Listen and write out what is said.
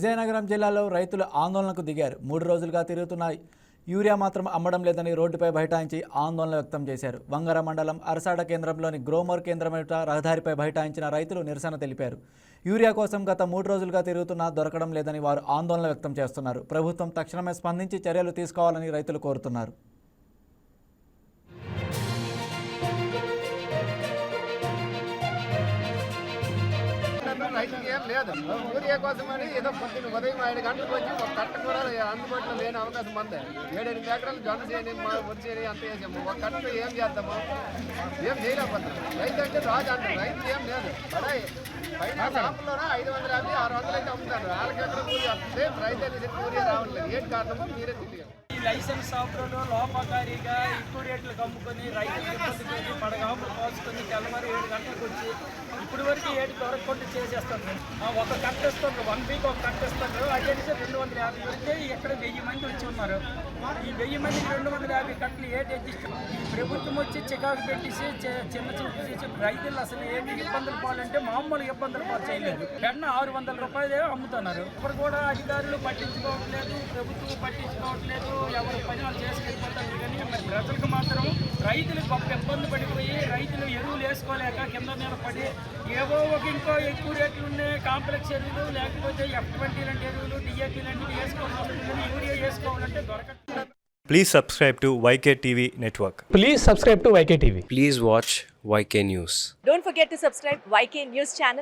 విజయనగరం జిల్లాలో రైతులు ఆందోళనకు దిగారు. 3 రోజులుగా తిరుగుతున్న యూరియా మాత్రం అమ్మడం లేదని రోడ్డుపై బైఠాయించి ఆందోళన వ్యక్తం చేశారు. వంగర మండలం అరసాడ కేంద్రంలోని గ్రోమోర్ కేంద్రం ఎదుట రహదారిపై బైఠాయించిన రైతులు నిరసన తెలిపారు. యూరియా కోసం గత 3 రోజులుగా తిరుగుతున్నా దొరకడం లేదని వారు ఆందోళన వ్యక్తం చేస్తున్నారు. ప్రభుత్వం తక్షణమే స్పందించి చర్యలు తీసుకోవాలని రైతులు కోరుతున్నారు. రైతుకి ఏం లేదు. యూరియా కోసమని ఏదో పొద్దున్న ఉదయం 5 గంటలకు వచ్చి ఒక కట్ట కూడా అందుబాటులో లేని అవకాశం ఉంది. 7-8 ఎకరాలు జొన్న చేయని వరి చేయని అంత వేసాము. ఒక కట్ట ఏం చేద్దాము, ఏం చేయలేకపోతాం. రైతు అంటే రాజు అంటారు. రైతు ఏం లేదు. పైన షాపుల్లోనే 550, 600 అయితే అమ్ముతారు. వాళ్ళకి ఎక్కడ కూలి వస్తుంది, రైతు అనేది యూరియా రావట్లేదు. ఏంటి కారణమో మీరే తెలియదు. ఈ లైసెన్స్ షాపులలో లోపకారిగా ఎక్కువ రేట్లకు అమ్ముకొని రైతులకు ఇబ్బంది పెట్టి పడగాములు పోసుకొని తెల్లవారు 7 గంటలకు వచ్చి ఇప్పుడు వరకు 7 దొరకకుండా చేసేస్తారు. ఒక కట్ట ఇస్తారు, 1 వీక్ ఒక కట్ట ఇస్తారు. అదే 250 వస్తే ఇక్కడ 1000 మంది వచ్చి ఉన్నారు. ఈ 1000 మందికి 250 కట్టలు ఈ ప్రభుత్వం వచ్చి చికాకు పెట్టేసి చిన్న చూపు చేసి రైతులు అసలు ఏమి ఇబ్బందులు పోవాలంటే మామూలు ఇబ్బందులు పాలు చేయలేదు. పెన్న 600 రూపాయలు అమ్ముతున్నారు. ఇప్పుడు కూడా అధికారులు పట్టించుకోవట్లేదు, ప్రభుత్వం పట్టించుకోవట్లేదు. ఎవరు పని వాళ్ళు చేసుకెళ్ళిపోతారు. కానీ మరి ప్రజలకు మాత్రం రైతులు గొప్ప ఇబ్బంది పడిపోయి రైతులు ఎరువులు వేసుకోలేక కింద నిలబడి ఏవో ఒక ఇంకో ఎక్కువ రేట్లు ఉన్నాయి. కాంప్లెక్స్ ఎరువులు లేకపోతే F20 లాంటి ఎరువులు, DAP లాంటివి వేసుకోవాలి. యూరియా వేసుకోవాలంటే దొరకట్లేదు. Please subscribe to YK TV Network. Please subscribe to YK TV. Please watch YK News. Don't forget to subscribe YK News channel